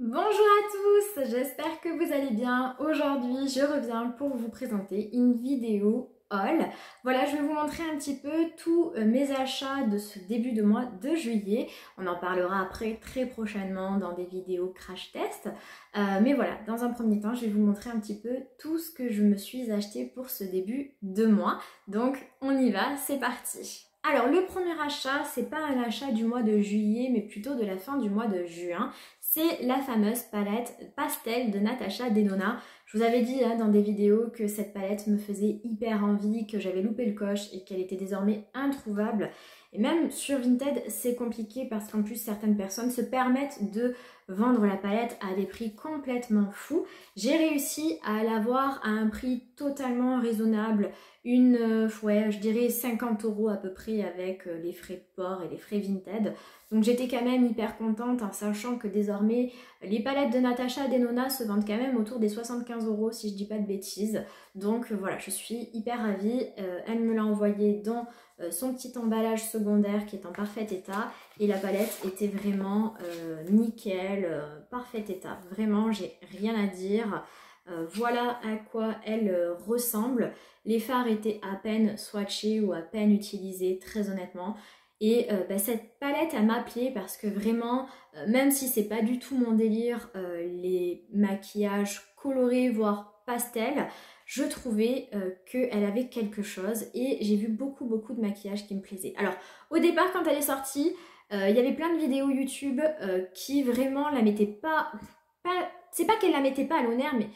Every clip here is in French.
Bonjour à tous, j'espère que vous allez bien. Aujourd'hui, je reviens pour vous présenter une vidéo haul. Voilà, je vais vous montrer un petit peu tous mes achats de ce début de mois de juillet. On en parlera après très prochainement dans des vidéos crash test. Mais voilà, dans un premier temps, je vais vous montrer un petit peu tout ce que je me suis acheté pour ce début de mois. Donc, on y va, c'est parti. Alors, le premier achat, c'est pas un achat du mois de juillet, mais plutôt de la fin du mois de juin. C'est la fameuse palette pastel de Natasha Denona. Je vous avais dit dans des vidéos que cette palette me faisait hyper envie, que j'avais loupé le coche et qu'elle était désormais introuvable. Et même sur Vinted, c'est compliqué parce qu'en plus certaines personnes se permettent de vendre la palette à des prix complètement fous. J'ai réussi à l'avoir à un prix totalement raisonnable, je dirais 50 € à peu près avec les frais de port et les frais Vinted. Donc j'étais quand même hyper contente en sachant que désormais les palettes de Natasha Denona se vendent quand même autour des 75 € si je dis pas de bêtises. Donc voilà, je suis hyper ravie. Elle me l'a envoyé dans son petit emballage secondaire qui est en parfait état et la palette était vraiment nickel, parfait état. Vraiment, j'ai rien à dire. Voilà à quoi elle ressemble. Les fards étaient à peine swatchés ou à peine utilisés, très honnêtement. Et cette palette, elle m'a plu parce que vraiment, même si c'est pas du tout mon délire, les maquillages colorés, voire pastel, je trouvais qu'elle avait quelque chose et j'ai vu beaucoup de maquillages qui me plaisaient. Alors, au départ, quand elle est sortie, il y avait plein de vidéos YouTube qui vraiment la mettaient pas c'est pas qu'elle la mettait pas à l'honneur, mais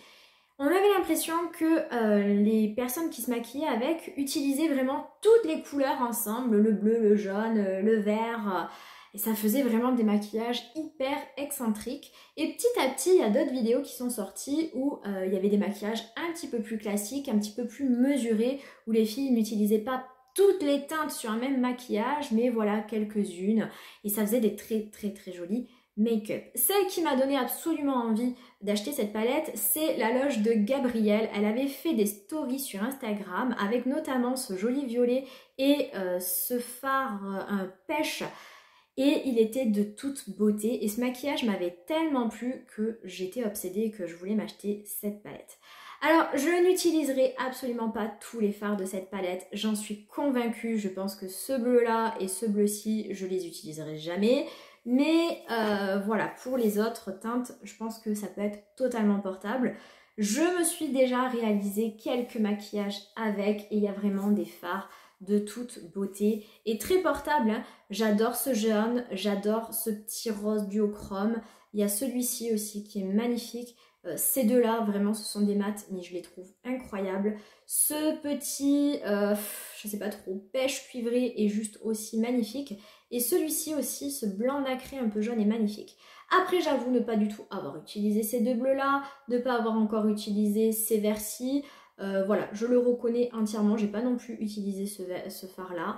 on avait l'impression que les personnes qui se maquillaient avec utilisaient vraiment toutes les couleurs ensemble, le bleu, le jaune, le vert, et ça faisait vraiment des maquillages hyper excentriques. Et petit à petit, il y a d'autres vidéos qui sont sorties où il y avait des maquillages un petit peu plus classiques, un petit peu plus mesurés, où les filles n'utilisaient pas toutes les teintes sur un même maquillage, mais voilà, quelques-unes, et ça faisait des très jolis make-up. Celle qui m'a donné absolument envie d'acheter cette palette, c'est la loge de Gabrielle. Elle avait fait des stories sur Instagram avec notamment ce joli violet et ce fard un pêche, et il était de toute beauté et ce maquillage m'avait tellement plu que j'étais obsédée et que je voulais m'acheter cette palette. Alors, je n'utiliserai absolument pas tous les fards de cette palette, j'en suis convaincue. Je pense que ce bleu-là et ce bleu-ci, je les utiliserai jamais. Mais voilà, pour les autres teintes, je pense que ça peut être totalement portable. Je me suis déjà réalisé quelques maquillages avec et il y a vraiment des fards de toute beauté et très portable, hein. J'adore ce jaune, j'adore ce petit rose duochrome. Il y a celui-ci aussi qui est magnifique. Ces deux-là, vraiment, ce sont des mats, mais je les trouve incroyables. Ce petit, je sais pas trop, pêche cuivré est juste aussi magnifique. Et celui-ci aussi, ce blanc nacré un peu jaune est magnifique. Après, j'avoue ne pas du tout avoir utilisé ces deux bleus-là, ne pas avoir encore utilisé ces verts-ci. Voilà, je le reconnais entièrement, j'ai pas non plus utilisé ce fard-là.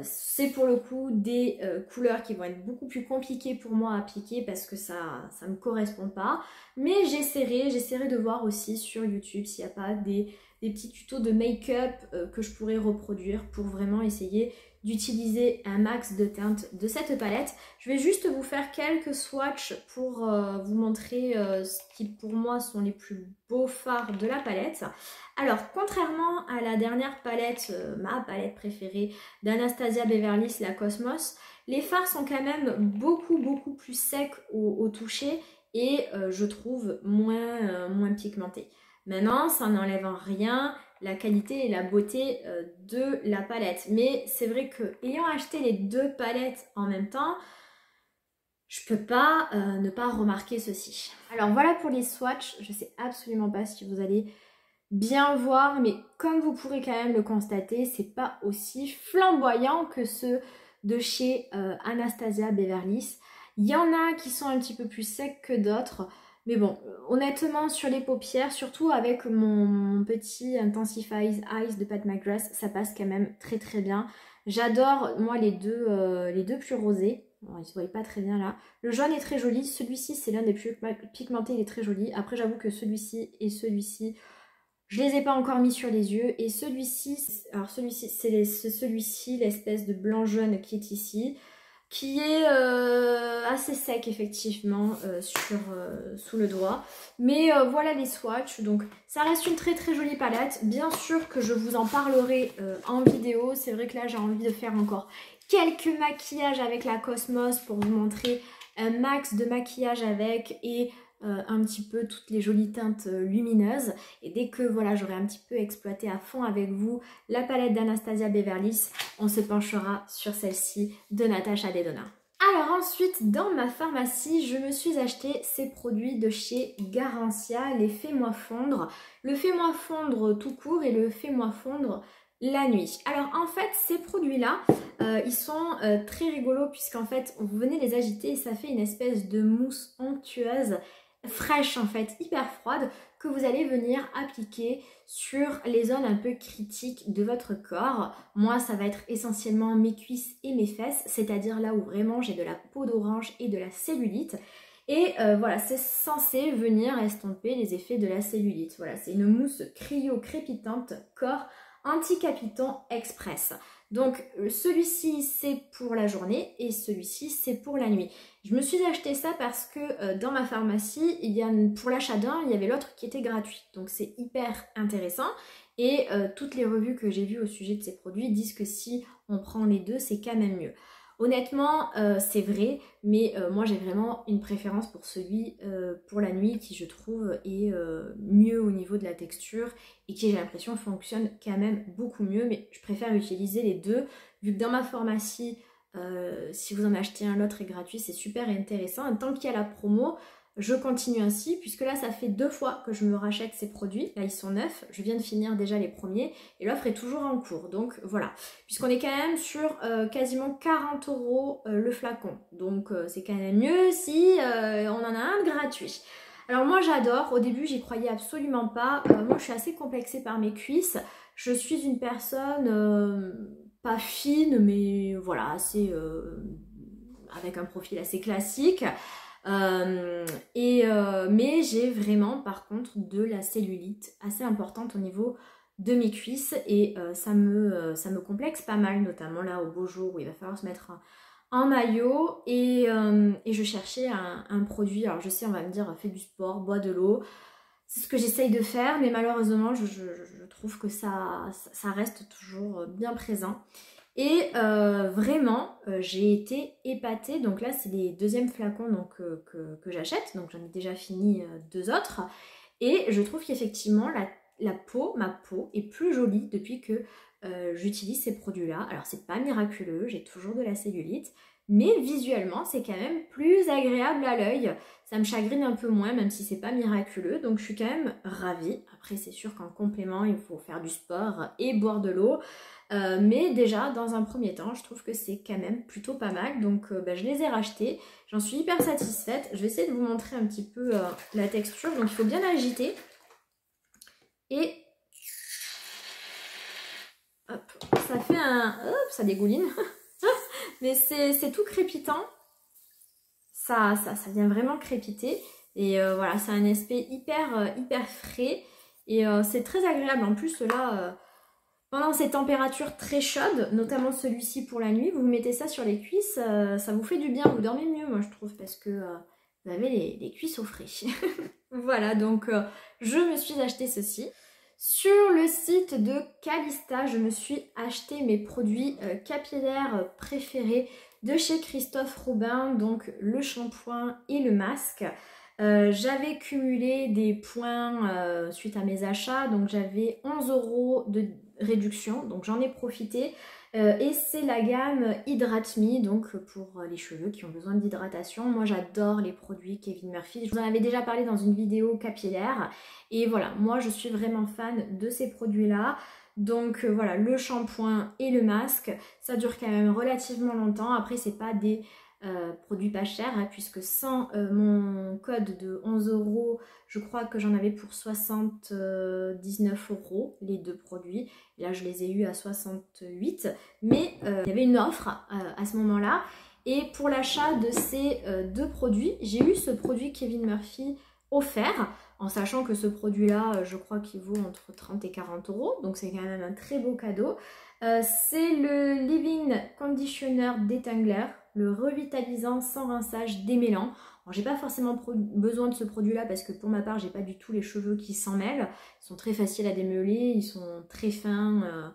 C'est pour le coup des couleurs qui vont être beaucoup plus compliquées pour moi à appliquer parce que ça me correspond pas. Mais j'essaierai de voir aussi sur YouTube s'il n'y a pas des petits tutos de make-up que je pourrais reproduire pour vraiment essayer d'utiliser un max de teintes de cette palette. Je vais juste vous faire quelques swatchs pour vous montrer ce qui pour moi sont les plus beaux fards de la palette. Alors, contrairement à la dernière palette, ma palette préférée d'Anastasia Beverly Hills, la Cosmos, les fards sont quand même beaucoup plus secs au toucher et je trouve moins pigmentés. Maintenant, ça n'enlève en rien la qualité et la beauté de la palette. Mais c'est vrai que ayant acheté les deux palettes en même temps, je peux pas ne pas remarquer ceci. Alors voilà pour les swatchs, je sais absolument pas si vous allez bien voir, mais comme vous pourrez quand même le constater, c'est pas aussi flamboyant que ceux de chez Anastasia Beverly Hills. Il y en a qui sont un petit peu plus secs que d'autres, mais bon, honnêtement sur les paupières, surtout avec mon petit Intensifies Eyes de Pat McGrath, ça passe quand même très bien. J'adore moi les deux plus rosés. Bon, ils se voient pas très bien là. Le jaune est très joli, celui-ci c'est l'un des plus pigmentés, il est très joli. Après j'avoue que celui-ci et celui-ci, je les ai pas encore mis sur les yeux. Et celui-ci, alors celui-ci, c'est celui-ci, l'espèce de blanc jaune qui est ici, qui est assez sec effectivement sous le doigt. Mais voilà les swatchs, donc ça reste une très très jolie palette. Bien sûr que je vous en parlerai en vidéo. C'est vrai que là j'ai envie de faire encore quelques maquillages avec la Cosmos pour vous montrer un max de maquillage avec et un petit peu toutes les jolies teintes lumineuses. Et dès que voilà, j'aurai un petit peu exploité à fond avec vous la palette d'Anastasia Beverly Hills, on se penchera sur celle-ci de Natasha Denona. Alors ensuite, dans ma pharmacie, je me suis acheté ces produits de chez Garancia, les Fais-moi fondre. Le Fais-moi fondre tout court et le Fais-moi fondre la nuit. Alors en fait, ces produits-là, ils sont très rigolos puisqu'en fait, vous venez les agiter et ça fait une espèce de mousse onctueuse, fraîche en fait, hyper froide, que vous allez venir appliquer sur les zones un peu critiques de votre corps. Moi, ça va être essentiellement mes cuisses et mes fesses, c'est-à-dire là où vraiment j'ai de la peau d'orange et de la cellulite. Et voilà, c'est censé venir estomper les effets de la cellulite. Voilà, c'est une mousse cryo-crépitante corps anti-capiton express. Donc celui-ci c'est pour la journée et celui-ci c'est pour la nuit. Je me suis acheté ça parce que dans ma pharmacie, pour l'achat d'un, il y avait l'autre qui était gratuit. Donc c'est hyper intéressant et toutes les revues que j'ai vues au sujet de ces produits disent que si on prend les deux, c'est quand même mieux. Honnêtement, c'est vrai, mais moi j'ai vraiment une préférence pour celui pour la nuit qui je trouve est mieux au niveau de la texture et qui j'ai l'impression fonctionne quand même beaucoup mieux, mais je préfère utiliser les deux vu que dans ma pharmacie, si vous en achetez un, l'autre est gratuit, c'est super intéressant. Et tant qu'il y a la promo, je continue ainsi puisque là ça fait 2 fois que je me rachète ces produits. Là ils sont neufs, je viens de finir déjà les premiers et l'offre est toujours en cours. Donc voilà, puisqu'on est quand même sur quasiment 40 € le flacon. Donc c'est quand même mieux si on en a un de gratuit. Alors moi j'adore, au début j'y croyais absolument pas. Moi je suis assez complexée par mes cuisses. Je suis une personne pas fine mais voilà, assez avec un profil assez classique. Mais j'ai vraiment par contre de la cellulite assez importante au niveau de mes cuisses et ça me complexe pas mal, notamment là au beau jour où il va falloir se mettre en maillot et je cherchais un produit. Alors je sais, on va me dire fais du sport, bois de l'eau, c'est ce que j'essaye de faire, mais malheureusement je trouve que ça reste toujours bien présent. Et vraiment, j'ai été épatée. Donc là, c'est les deuxièmes flacons donc, que j'achète. Donc j'en ai déjà fini 2 autres. Et je trouve qu'effectivement, ma peau est plus jolie depuis que j'utilise ces produits-là. Alors c'est pas miraculeux, j'ai toujours de la cellulite. Mais visuellement, c'est quand même plus agréable à l'œil. Ça me chagrine un peu moins, même si c'est pas miraculeux. Donc je suis quand même ravie. Après, c'est sûr qu'en complément, il faut faire du sport et boire de l'eau. Mais déjà, dans un premier temps, je trouve que c'est quand même plutôt pas mal. Donc je les ai rachetés. J'en suis hyper satisfaite. Je vais essayer de vous montrer un petit peu la texture. Donc il faut bien agiter. Et hop, ça fait un... Hop, ça dégouline. Mais c'est tout crépitant. Ça vient vraiment crépiter. Et voilà, c'est un aspect hyper frais. Et c'est très agréable. En plus, là... pendant ces températures très chaudes, notamment celui-ci pour la nuit, vous mettez ça sur les cuisses, ça vous fait du bien, vous dormez mieux moi je trouve, parce que vous avez les cuisses au frais. Voilà, donc je me suis acheté ceci. Sur le site de Calista, je me suis acheté mes produits capillaires préférés de chez Christophe Robin, donc le shampoing et le masque. J'avais cumulé des points suite à mes achats, donc j'avais 11 € de réduction, donc j'en ai profité. Et c'est la gamme Hydrate Me, donc pour les cheveux qui ont besoin d'hydratation. Moi j'adore les produits Kevin Murphy, je vous en avais déjà parlé dans une vidéo capillaire. Et voilà, moi je suis vraiment fan de ces produits-là. Donc voilà, le shampoing et le masque, ça dure quand même relativement longtemps. Après c'est pas des... produits pas chers, hein, puisque sans mon code de 11 €, je crois que j'en avais pour 79 € les deux produits. Et là je les ai eu à 68, mais il y avait une offre à ce moment-là. Et pour l'achat de ces deux produits, j'ai eu ce produit Kevin Murphy offert, en sachant que ce produit-là, je crois qu'il vaut entre 30 et 40 €, donc c'est quand même un très beau cadeau. C'est le Leave-In Conditioner Detangler. le revitalisant sans rinçage démêlant. Alors j'ai pas forcément besoin de ce produit là parce que pour ma part j'ai pas du tout les cheveux qui s'en mêlent. Ils sont très faciles à démêler, ils sont très fins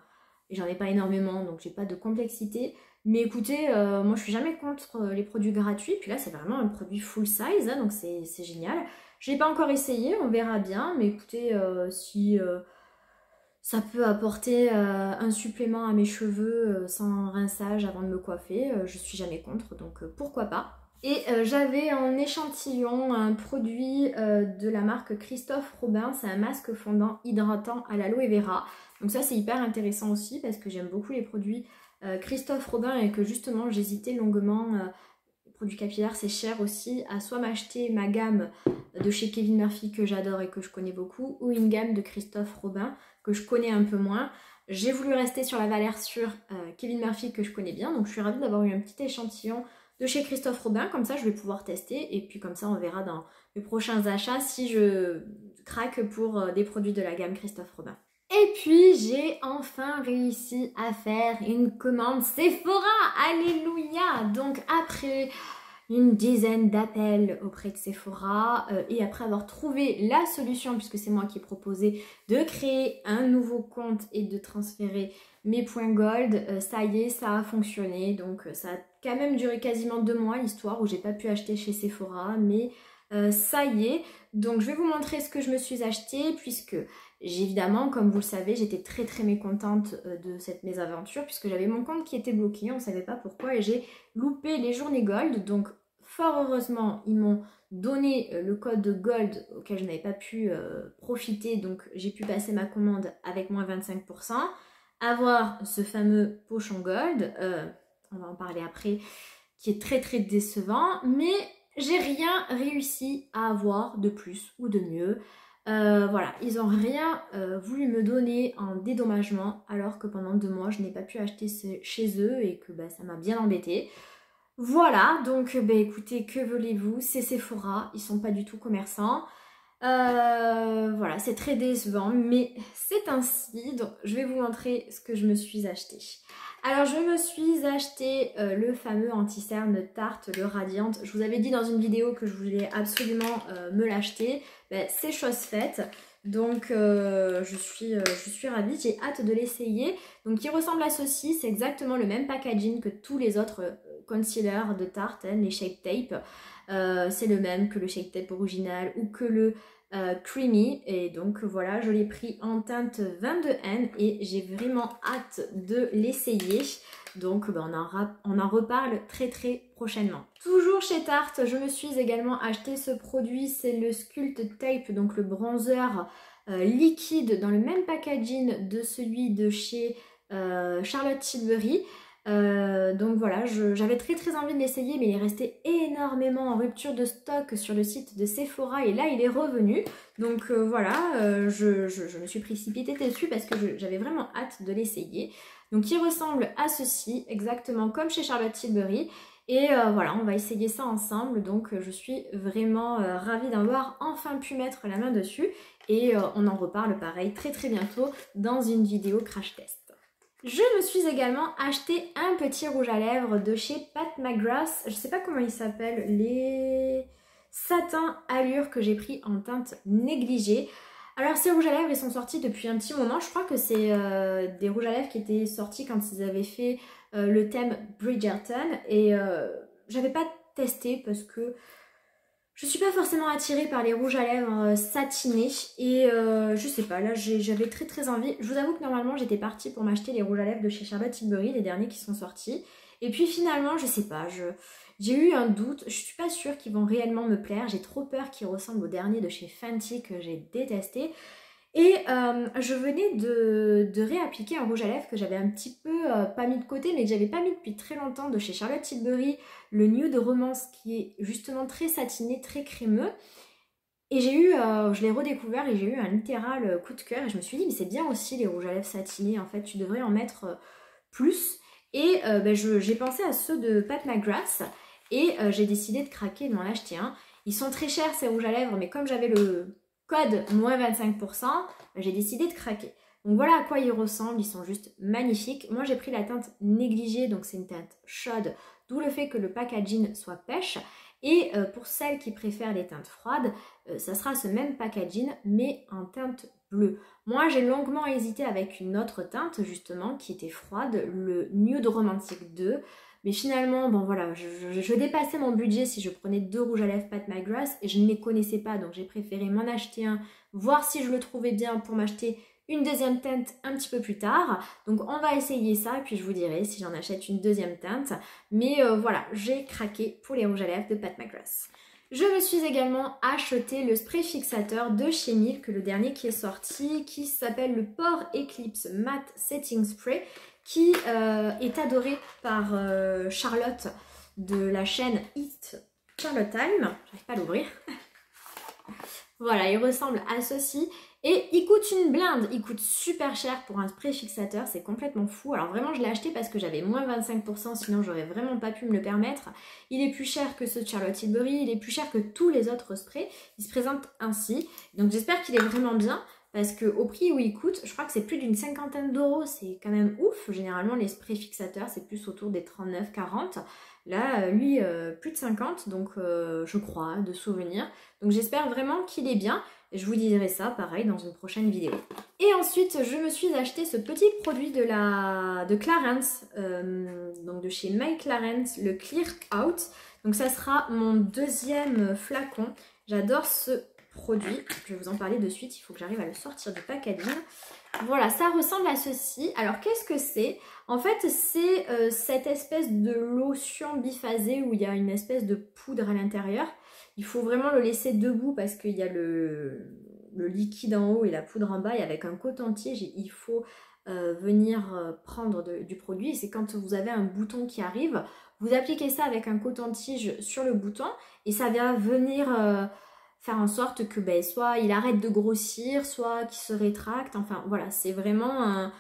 et j'en ai pas énormément donc j'ai pas de complexité. Mais écoutez, moi je suis jamais contre les produits gratuits, puis là c'est vraiment un produit full size hein, donc c'est génial. Je l'ai pas encore essayé, on verra bien, mais écoutez si ça peut apporter un supplément à mes cheveux sans rinçage avant de me coiffer, je suis jamais contre, donc pourquoi pas. Et j'avais en échantillon un produit de la marque Christophe Robin, c'est un masque fondant hydratant à l'aloe vera. Donc ça c'est hyper intéressant aussi parce que j'aime beaucoup les produits Christophe Robin et que justement j'hésitais longuement, les produits capillaires c'est cher aussi, à soit m'acheter ma gamme de chez Kevin Murphy que j'adore et que je connais beaucoup, ou une gamme de Christophe Robin que je connais un peu moins. J'ai voulu rester sur la valeur sûre Kevin Murphy que je connais bien, donc je suis ravie d'avoir eu un petit échantillon de chez Christophe Robin, comme ça je vais pouvoir tester et puis comme ça on verra dans mes prochains achats si je craque pour des produits de la gamme Christophe Robin. Et puis j'ai enfin réussi à faire une commande Sephora, alléluia. Donc après une dizaine d'appels auprès de Sephora et après avoir trouvé la solution, puisque c'est moi qui ai proposé de créer un nouveau compte et de transférer mes points gold, ça y est, ça a fonctionné. Donc ça a quand même duré quasiment 2 mois l'histoire où j'ai pas pu acheter chez Sephora, mais ça y est. Donc je vais vous montrer ce que je me suis acheté puisque évidemment, comme vous le savez, j'étais très mécontente de cette mésaventure puisque j'avais mon compte qui était bloqué, on ne savait pas pourquoi et j'ai loupé les journées gold. Donc fort heureusement, ils m'ont donné le code gold auquel je n'avais pas pu profiter, donc j'ai pu passer ma commande avec moins 25%, avoir ce fameux pochon gold, on va en parler après, qui est très décevant, mais j'ai rien réussi à avoir de plus ou de mieux. Voilà, ils n'ont rien voulu me donner en dédommagement alors que pendant 2 mois je n'ai pas pu acheter chez eux et que ça m'a bien embêtée. Voilà, donc écoutez, que voulez-vous, c'est Sephora, ils sont pas du tout commerçants. Voilà, c'est très décevant, mais c'est ainsi. Donc je vais vous montrer ce que je me suis acheté. Alors je me suis acheté le fameux anti-cerne Tarte, le Radiant. Je vous avais dit dans une vidéo que je voulais absolument me l'acheter. C'est chose faite. Donc je suis ravie, j'ai hâte de l'essayer. Donc il ressemble à ceci, c'est exactement le même packaging que tous les autres concealers de Tarte, hein, les Shape Tape. C'est le même que le Shape Tape original ou que le Creamy. Et donc voilà, je l'ai pris en teinte 22N et j'ai vraiment hâte de l'essayer. Donc on en reparle très prochainement. Toujours chez Tarte, je me suis également acheté ce produit, c'est le Sculpt Tape, donc le bronzer liquide dans le même packaging de celui de chez Charlotte Tilbury. Donc voilà, j'avais très envie de l'essayer, mais il est resté énormément en rupture de stock sur le site de Sephora et là il est revenu. Donc voilà, je me suis précipitée dessus parce que j'avais vraiment hâte de l'essayer. Donc il ressemble à ceci, exactement comme chez Charlotte Tilbury. Et voilà, on va essayer ça ensemble. Donc je suis vraiment ravie d'avoir enfin pu mettre la main dessus. Et on en reparle pareil très bientôt dans une vidéo crash test. Je me suis également acheté un petit rouge à lèvres de chez Pat McGrath. Je sais pas comment il s'appelle, les Satin Allure que j'ai pris en teinte négligée. Alors ces rouges à lèvres, ils sont sortis depuis un petit moment. Je crois que c'est des rouges à lèvres qui étaient sortis quand ils avaient fait le thème Bridgerton. Et j'avais pas testé parce que je suis pas forcément attirée par les rouges à lèvres satinés et je sais pas, là j'avais très envie. Je vous avoue que normalement j'étais partie pour m'acheter les rouges à lèvres de chez Charlotte Tilbury, les derniers qui sont sortis. Et puis finalement, je sais pas, j'ai eu un doute, je suis pas sûre qu'ils vont réellement me plaire. J'ai trop peur qu'ils ressemblent aux derniers de chez Fenty que j'ai détesté. Et je venais de réappliquer un rouge à lèvres que j'avais un petit peu pas mis de côté, mais que j'avais pas mis depuis très longtemps de chez Charlotte Tilbury, le Nude Romance qui est justement très satiné, très crémeux. Et je l'ai redécouvert et j'ai eu un littéral coup de cœur et je me suis dit mais c'est bien aussi les rouges à lèvres satinés, en fait tu devrais en mettre plus. Et j'ai pensé à ceux de Pat McGrath et j'ai décidé de craquer et de m'en acheter un. Ils sont très chers ces rouges à lèvres, mais comme j'avais le code moins 25%, j'ai décidé de craquer. Donc voilà à quoi ils ressemblent, ils sont juste magnifiques. Moi j'ai pris la teinte négligée, donc c'est une teinte chaude d'où le fait que le packaging soit pêche. Et pour celles qui préfèrent les teintes froides, ça sera ce même packaging mais en teinte bleue. Moi j'ai longuement hésité avec une autre teinte justement qui était froide, le Nude Romantic 2. Mais finalement, bon voilà, je dépassais mon budget si je prenais 2 rouges à lèvres Pat McGrath et je ne les connaissais pas, donc j'ai préféré m'en acheter un, voir si je le trouvais bien pour m'acheter une deuxième teinte un petit peu plus tard. Donc on va essayer ça et puis je vous dirai si j'en achète une deuxième teinte. Mais voilà, j'ai craqué pour les rouges à lèvres de Pat McGrath. Je me suis également acheté le spray fixateur de chez Milk, le dernier qui est sorti, qui s'appelle le Pore Eclipse Matte Setting Spray, qui est adoré par Charlotte de la chaîne Eat Charlotte Time. J'arrive pas à l'ouvrir. Voilà, il ressemble à ceci. Et il coûte une blinde, il coûte super cher pour un spray fixateur, c'est complètement fou. Alors vraiment je l'ai acheté parce que j'avais moins 25%, sinon j'aurais vraiment pas pu me le permettre. Il est plus cher que ce de Charlotte Tilbury, il est plus cher que tous les autres sprays. Il se présente ainsi, donc j'espère qu'il est vraiment bien. Parce qu'au prix où il coûte, je crois que c'est plus d'une 50aine d'euros, c'est quand même ouf. Généralement les sprays fixateurs c'est plus autour des 39-40. Là, lui, plus de 50, donc je crois, de souvenir. Donc j'espère vraiment qu'il est bien. Je vous dirai ça, pareil, dans une prochaine vidéo. Et ensuite, je me suis acheté ce petit produit de Clarins, donc de chez My Clarins, le Clear Out. Donc ça sera mon deuxième flacon. J'adore ce produit. Je vais vous en parler de suite, il faut que j'arrive à le sortir du packaging. Voilà, ça ressemble à ceci. Alors, qu'est-ce que c'est? En fait, c'est cette espèce de lotion biphasée où il y a une espèce de poudre à l'intérieur. Il faut vraiment le laisser debout parce qu'il y a le liquide en haut et la poudre en bas. Et avec un coton-tige, il faut venir prendre du produit. Et c'est quand vous avez un bouton qui arrive, vous appliquez ça avec un coton-tige sur le bouton et ça va venir faire en sorte que soit il arrête de grossir, soit qu'il se rétracte. Enfin voilà, c'est vraiment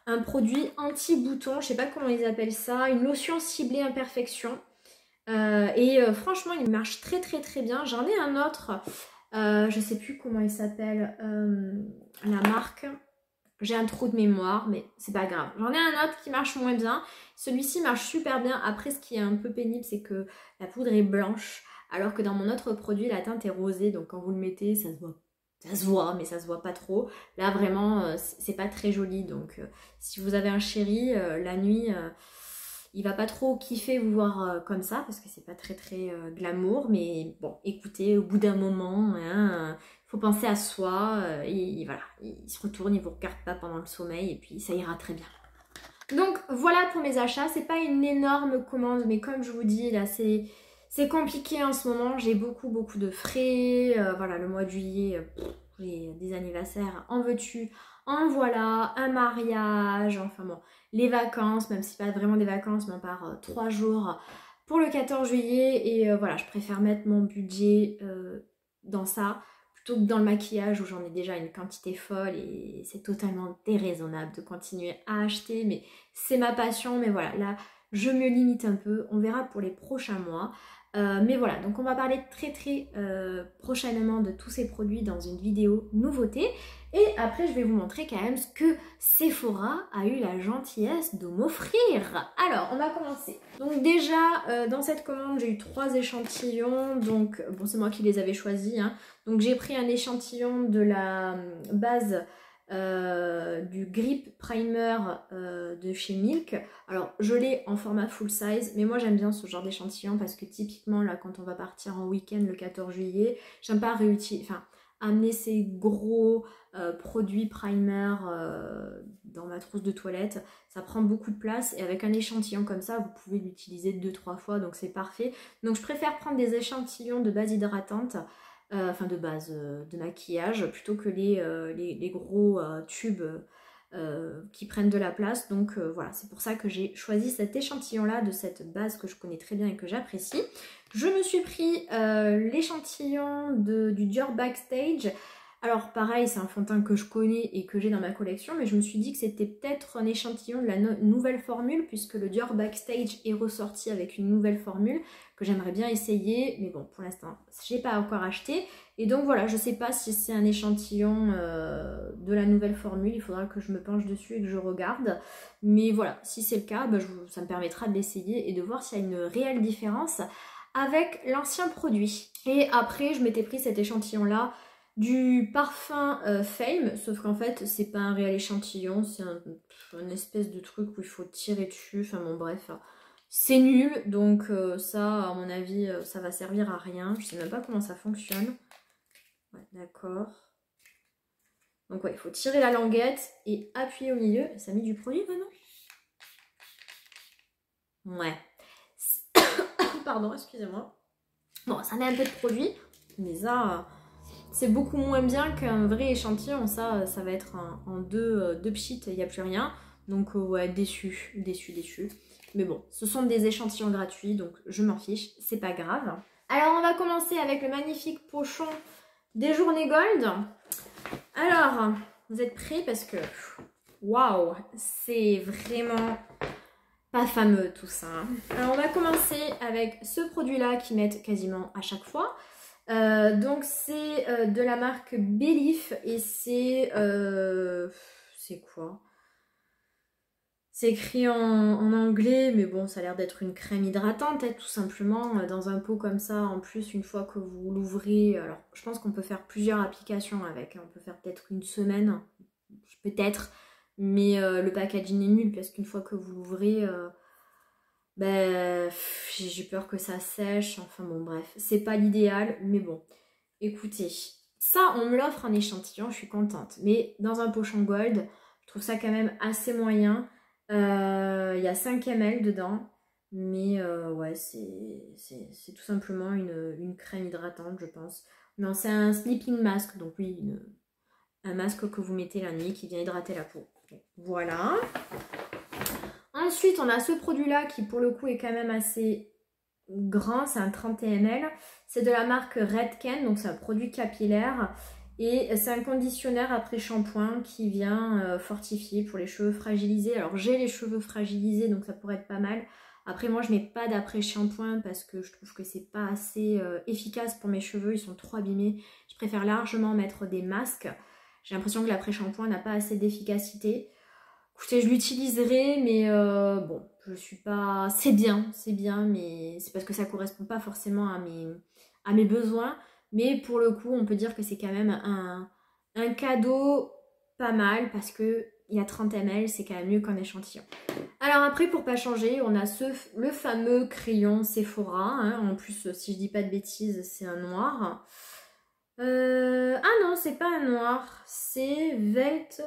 un produit anti-bouton, je sais pas comment ils appellent ça, une lotion ciblée imperfection. Franchement, il marche très très très bien. J'en ai un autre, je sais plus comment il s'appelle, la marque. J'ai un trou de mémoire, mais c'est pas grave. J'en ai un autre qui marche moins bien. Celui-ci marche super bien. Après, ce qui est un peu pénible, c'est que la poudre est blanche. Alors que dans mon autre produit, la teinte est rosée. Donc quand vous le mettez, ça se voit. Ça se voit, mais ça se voit pas trop. Là, vraiment, c'est pas très joli. Donc si vous avez un chéri, la nuit, il va pas trop kiffer vous voir comme ça. Parce que c'est pas très très glamour. Mais bon, écoutez, au bout d'un moment, hein, faut penser à soi. Et voilà, il se retourne, il vous regarde pas pendant le sommeil. Et puis ça ira très bien. Donc voilà pour mes achats. C'est pas une énorme commande. Mais comme je vous dis, là, c'est compliqué en ce moment, j'ai beaucoup de frais, voilà, le mois de juillet, j'ai des anniversaires, en veux-tu, en voilà, un mariage, enfin bon, les vacances, même si pas vraiment des vacances, mais on part 3 jours pour le 14 juillet, et voilà, je préfère mettre mon budget dans ça, plutôt que dans le maquillage où j'en ai déjà une quantité folle, et c'est totalement déraisonnable de continuer à acheter, mais c'est ma passion, mais voilà, là, je me limite un peu, on verra pour les prochains mois. Mais voilà, donc on va parler très prochainement de tous ces produits dans une vidéo nouveauté. Et après, je vais vous montrer quand même ce que Sephora a eu la gentillesse de m'offrir. Alors, on va commencer. Donc déjà, dans cette commande, j'ai eu 3 échantillons. Donc, bon, c'est moi qui les avais choisis, hein. Donc j'ai pris un échantillon de la base du Grip Primer de chez Milk. Alors je l'ai en format full size, mais moi j'aime bien ce genre d'échantillon parce que typiquement là quand on va partir en week-end le 14 juillet, j'aime pas amener ces gros produits primer dans ma trousse de toilette, ça prend beaucoup de place et avec un échantillon comme ça vous pouvez l'utiliser 2-3 fois, donc c'est parfait. Donc je préfère prendre des échantillons de base hydratante, enfin de base de maquillage, plutôt que les gros tubes qui prennent de la place. Donc voilà, c'est pour ça que j'ai choisi cet échantillon là de cette base que je connais très bien et que j'apprécie. Je me suis pris l'échantillon du Dior Backstage. Alors pareil, c'est un fond de teint que je connais et que j'ai dans ma collection, mais je me suis dit que c'était peut-être un échantillon de la nouvelle formule, puisque le Dior Backstage est ressorti avec une nouvelle formule que j'aimerais bien essayer, mais bon, pour l'instant, j'ai pas encore acheté. Et donc voilà, je sais pas si c'est un échantillon de la nouvelle formule, il faudra que je me penche dessus et que je regarde. Mais voilà, si c'est le cas, bah, ça me permettra de l'essayer et de voir s'il y a une réelle différence avec l'ancien produit. Et après, je m'étais pris cet échantillon-là du parfum Fame, sauf qu'en fait c'est pas un réel échantillon, c'est une espèce de truc où il faut tirer dessus, enfin bon bref, c'est nul, donc ça à mon avis ça va servir à rien, je sais même pas comment ça fonctionne. Ouais, d'accord. Donc ouais, il faut tirer la languette et appuyer au milieu, ça a mis du produit maintenant. Ouais. Pardon, excusez-moi. Bon, ça met un peu de produit, mais ça... c'est beaucoup moins bien qu'un vrai échantillon, ça va être en deux pchits, il n'y a plus rien. Donc ouais, déçu. Mais bon, ce sont des échantillons gratuits, donc je m'en fiche, c'est pas grave. Alors on va commencer avec le magnifique pochon des Journées Gold. Alors, vous êtes prêts parce que, waouh, c'est vraiment pas fameux tout ça. Alors on va commencer avec ce produit-là qu'ils mettent quasiment à chaque fois. Donc c'est de la marque Belif et c'est quoi? C'est écrit en anglais, mais bon, ça a l'air d'être une crème hydratante, tout simplement, dans un pot comme ça. En plus, une fois que vous l'ouvrez, alors je pense qu'on peut faire plusieurs applications avec, hein. On peut faire peut-être une semaine, peut-être, mais le packaging est nul parce qu'une fois que vous l'ouvrez, ben, j'ai peur que ça sèche, enfin bon bref, c'est pas l'idéal, mais bon, écoutez, ça on me l'offre en échantillon, je suis contente, mais dans un pochon gold, je trouve ça quand même assez moyen. Il y a 5 ml dedans, mais ouais, c'est tout simplement une crème hydratante, je pense. Non, c'est un sleeping mask, donc oui, un masque que vous mettez la nuit qui vient hydrater la peau. Voilà. Ensuite, on a ce produit-là qui pour le coup est quand même assez grand, c'est un 30 ml. C'est de la marque Redken, donc c'est un produit capillaire. Et c'est un conditionnaire après shampoing qui vient fortifier pour les cheveux fragilisés. Alors j'ai les cheveux fragilisés, donc ça pourrait être pas mal. Après moi je mets pas d'après shampoing parce que je trouve que c'est pas assez efficace pour mes cheveux, ils sont trop abîmés. Je préfère largement mettre des masques. J'ai l'impression que l'après shampoing n'a pas assez d'efficacité. Écoutez, je l'utiliserai, mais bon, je suis pas... c'est bien, mais c'est parce que ça correspond pas forcément à mes besoins. Mais pour le coup, on peut dire que c'est quand même un cadeau pas mal parce que il y a 30 ml, c'est quand même mieux qu'un échantillon. Alors après, pour pas changer, on a le fameux crayon Sephora. Hein. En plus, si je dis pas de bêtises, c'est un noir. Ah non, c'est pas un noir, c'est Velt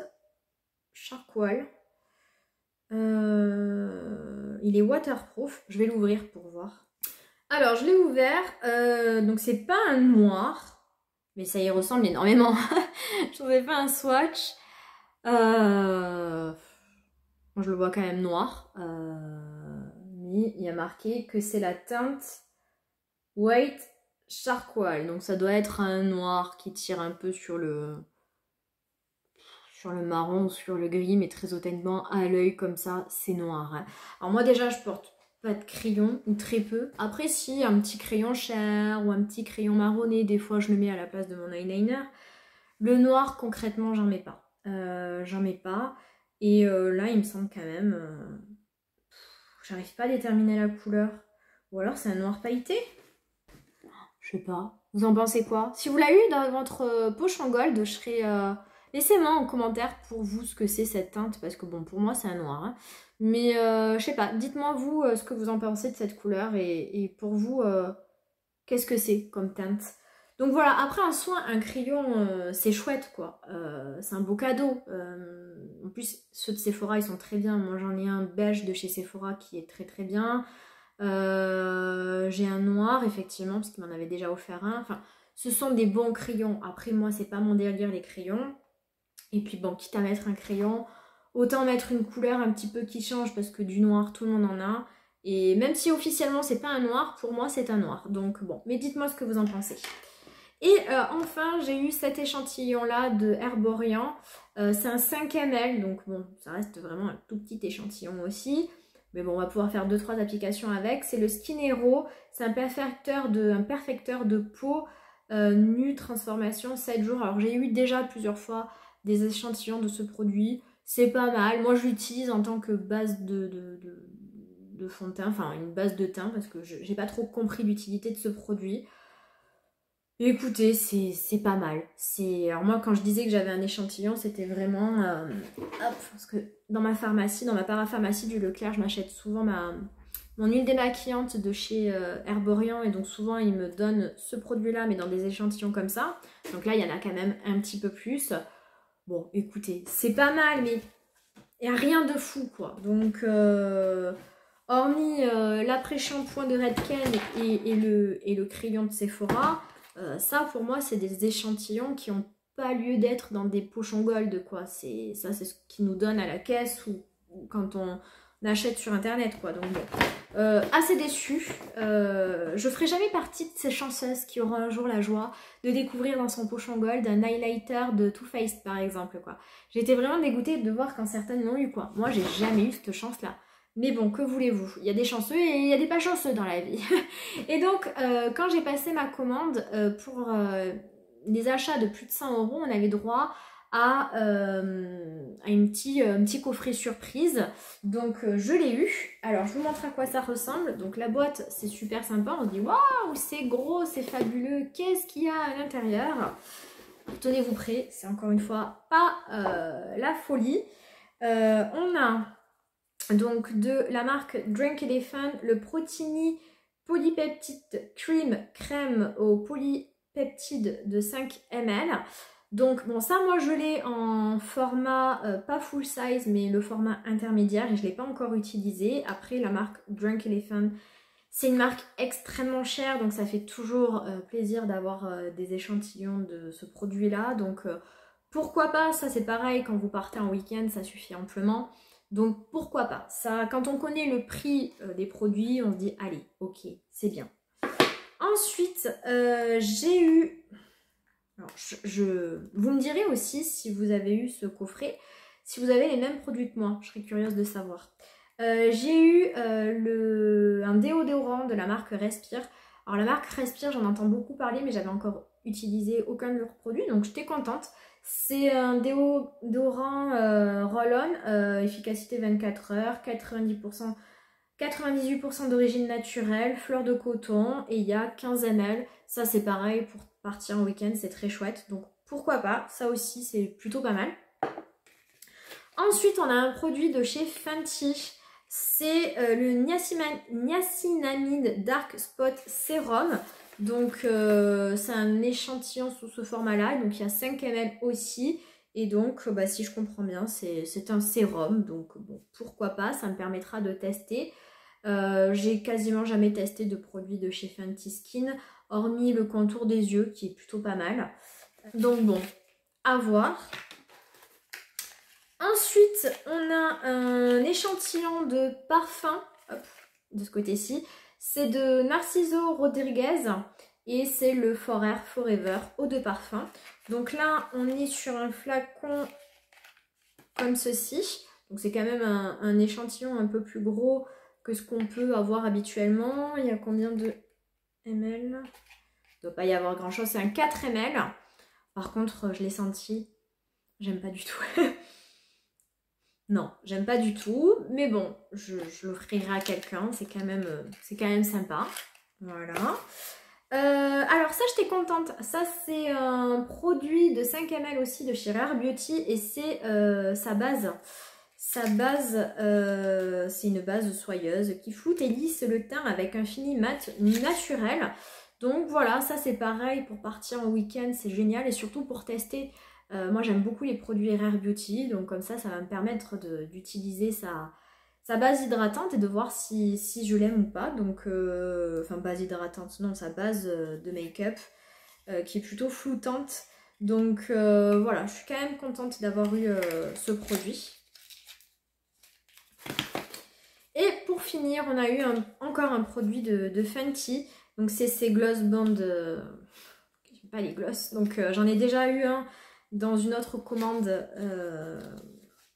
Charcoal. Il est waterproof, je vais l'ouvrir pour voir. Alors je l'ai ouvert, donc c'est pas un noir, mais ça y ressemble énormément. Je n'en ai pas un swatch. Moi je le vois quand même noir, mais il y a marqué que c'est la teinte White Charcoal, donc ça doit être un noir qui tire un peu sur le marron ou sur le gris, mais très honnêtement à l'œil comme ça c'est noir. Hein. Alors moi déjà je porte pas de crayon ou très peu. Après si un petit crayon cher ou un petit crayon marronné, des fois je le mets à la place de mon eyeliner. Le noir concrètement j'en mets pas. Et là il me semble quand même j'arrive pas à déterminer la couleur. Ou alors c'est un noir pailleté. Je sais pas. Vous en pensez quoi? Si vous l'avez eu dans votre poche en gold, je serais... laissez-moi en commentaire pour vous ce que c'est cette teinte, parce que bon, pour moi c'est un noir. Hein. Mais je sais pas, dites-moi vous ce que vous en pensez de cette couleur et pour vous, qu'est-ce que c'est comme teinte. Donc voilà, après en soi, un crayon, c'est chouette quoi. C'est un beau cadeau. En plus, ceux de Sephora, ils sont très bien. Moi j'en ai un beige de chez Sephora qui est très très bien. J'ai un noir effectivement, parce qu'il m'en avait déjà offert un. Enfin, ce sont des bons crayons. Après moi, c'est pas mon délire les crayons. Et puis bon, quitte à mettre un crayon, autant mettre une couleur un petit peu qui change parce que du noir, tout le monde en a. Et même si officiellement c'est pas un noir, pour moi c'est un noir. Donc bon, mais dites-moi ce que vous en pensez. Et enfin, j'ai eu cet échantillon-là de Herborian. C'est un 5 ml, donc bon, ça reste vraiment un tout petit échantillon aussi. Mais bon, on va pouvoir faire 2-3 applications avec. C'est le Skin Hero, c'est un perfecteur de peau nu transformation 7 jours. Alors j'ai eu déjà plusieurs fois des échantillons de ce produit. C'est pas mal. Moi, je l'utilise en tant que base de fond de teint, enfin une base de teint, parce que j'ai pas trop compris l'utilité de ce produit. Écoutez, c'est pas mal. Alors moi, quand je disais que j'avais un échantillon, c'était vraiment... hop, parce que dans ma pharmacie, dans ma parapharmacie du Leclerc, je m'achète souvent mon huile démaquillante de chez Herborian. Et donc souvent, ils me donnent ce produit-là, mais dans des échantillons comme ça. Donc là, il y en a quand même un petit peu plus. Bon, écoutez, c'est pas mal, mais il n'y a rien de fou, quoi. Donc, hormis l'après-shampoing de Redken et le crayon de Sephora... ça pour moi c'est des échantillons qui n'ont pas lieu d'être dans des pochons gold quoi. C'est ce qu'ils nous donnent à la caisse ou quand on achète sur internet quoi. Donc bon, assez déçue. Je ferai jamais partie de ces chanceuses qui auront un jour la joie de découvrir dans son pochon gold un highlighter de Too Faced par exemple quoi. J'étais vraiment dégoûtée de voir quand certaines l'ont eu quoi. Moi j'ai jamais eu cette chance là. Mais bon, que voulez-vous? Il y a des chanceux et il y a des pas chanceux dans la vie. Et donc, quand j'ai passé ma commande pour les achats de plus de 100 €, on avait droit à un petit coffret surprise. Donc, je l'ai eu. Alors, je vous montre à quoi ça ressemble. Donc, la boîte, c'est super sympa. On se dit, waouh, c'est gros, c'est fabuleux. Qu'est-ce qu'il y a à l'intérieur? Tenez-vous prêts, c'est encore une fois pas la folie. On a... donc de la marque Drunk Elephant, le Protini Polypeptide Cream crème au polypeptide de 5 ml. Donc bon ça moi je l'ai en format pas full size mais le format intermédiaire et je ne l'ai pas encore utilisé. Après la marque Drunk Elephant c'est une marque extrêmement chère donc ça fait toujours plaisir d'avoir des échantillons de ce produit là. Donc pourquoi pas, ça c'est pareil quand vous partez en week-end ça suffit amplement. Donc pourquoi pas, ça, quand on connaît le prix des produits, on se dit allez, ok, c'est bien. Ensuite, j'ai eu... Alors, vous me direz aussi si vous avez eu ce coffret, si vous avez les mêmes produits que moi, je serais curieuse de savoir. J'ai eu un déodorant de la marque Respire. Alors la marque Respire, j'en entends beaucoup parler, mais j'avais encore utilisé aucun de leurs produits, donc j'étais contente. C'est un déodorant roll-on, efficacité 24 heures, 98% d'origine naturelle, fleur de coton et il y a 15 ml. Ça c'est pareil pour partir en week-end, c'est très chouette. Donc pourquoi pas, ça aussi c'est plutôt pas mal. Ensuite on a un produit de chez Fenty. C'est le Niacinamide Dark Spot Serum. Donc c'est un échantillon sous ce format là, donc il y a 5 ml aussi et donc bah, si je comprends bien c'est un sérum, donc bon pourquoi pas, ça me permettra de tester. J'ai quasiment jamais testé de produit de chez Fenty Skin hormis le contour des yeux qui est plutôt pas mal, donc bon à voir. Ensuite on a un échantillon de parfum, hop, de ce côté-ci. C'est de Narciso Rodriguez et c'est le Forever eau de parfum. Donc là, on est sur un flacon comme ceci. Donc c'est quand même un échantillon un peu plus gros que ce qu'on peut avoir habituellement. Il y a combien de ml? Il ne doit pas y avoir grand chose, c'est un 4 ml. Par contre, je l'ai senti, j'aime pas du tout. Non, j'aime pas du tout, mais bon, je l'offrirai à quelqu'un, c'est quand même sympa. Voilà. Alors ça, j'étais contente. Ça, c'est un produit de 5 ml aussi de chez Rare Beauty et c'est sa base. Sa base, c'est une base soyeuse qui floute et lisse le teint avec un fini mat naturel. Donc voilà, ça c'est pareil pour partir en week-end, c'est génial et surtout pour tester. Moi j'aime beaucoup les produits Rare Beauty, donc comme ça va me permettre d'utiliser sa base hydratante et de voir si je l'aime ou pas. Donc, enfin base hydratante, non, sa base de make-up qui est plutôt floutante. Donc voilà, je suis quand même contente d'avoir eu ce produit. Et pour finir, on a eu encore un produit de Fenty. Donc c'est ces Gloss Bond... pas les gloss. Donc j'en ai déjà eu un dans une autre commande.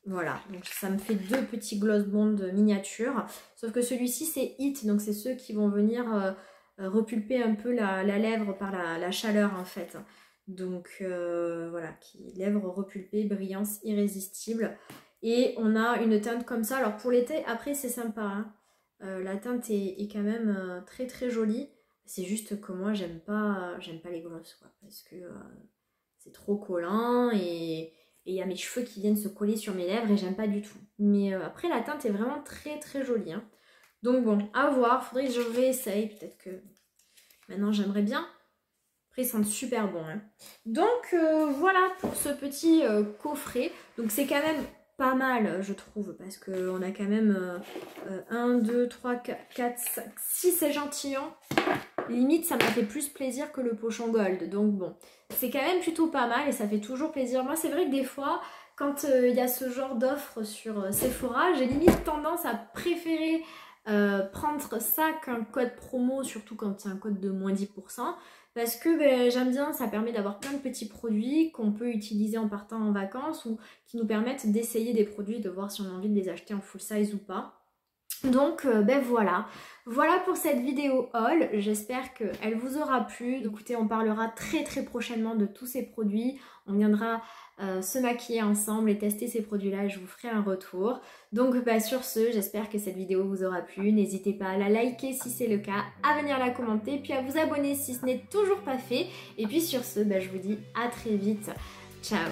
Voilà, donc ça me fait 2 petits gloss bond miniatures. Sauf que celui-ci c'est Hit, donc c'est ceux qui vont venir repulper un peu la lèvre par la chaleur en fait. Donc voilà, lèvres repulpées, brillance irrésistible. Et on a une teinte comme ça. Alors pour l'été, après c'est sympa, hein. La teinte est quand même très très jolie. C'est juste que moi j'aime pas les gloss quoi, parce que c'est trop collant et il y a mes cheveux qui viennent se coller sur mes lèvres et j'aime pas du tout. Mais après la teinte est vraiment très très jolie, hein. Donc bon, à voir, faudrait que je réessaye, peut-être que maintenant j'aimerais bien. Après ils sentent super bon, hein. Donc voilà pour ce petit coffret. Donc c'est quand même pas mal je trouve, parce qu'on a quand même 1, 2, 3, 4, 5, 6 échantillons. Limite ça m'a fait plus plaisir que le pochon gold, donc bon, c'est quand même plutôt pas mal et ça fait toujours plaisir. Moi c'est vrai que des fois quand il y a ce genre d'offres sur Sephora, j'ai limite tendance à préférer prendre ça qu'un code promo, surtout quand c'est un code de moins 10%, parce que ben, j'aime bien, ça permet d'avoir plein de petits produits qu'on peut utiliser en partant en vacances ou qui nous permettent d'essayer des produits, de voir si on a envie de les acheter en full size ou pas. Donc ben voilà pour cette vidéo haul, j'espère qu'elle vous aura plu. Écoutez, on parlera très très prochainement de tous ces produits, on viendra se maquiller ensemble et tester ces produits là et je vous ferai un retour. Donc ben, sur ce, j'espère que cette vidéo vous aura plu, n'hésitez pas à la liker si c'est le cas, à venir la commenter, puis à vous abonner si ce n'est toujours pas fait. Et puis sur ce, ben, je vous dis à très vite, ciao.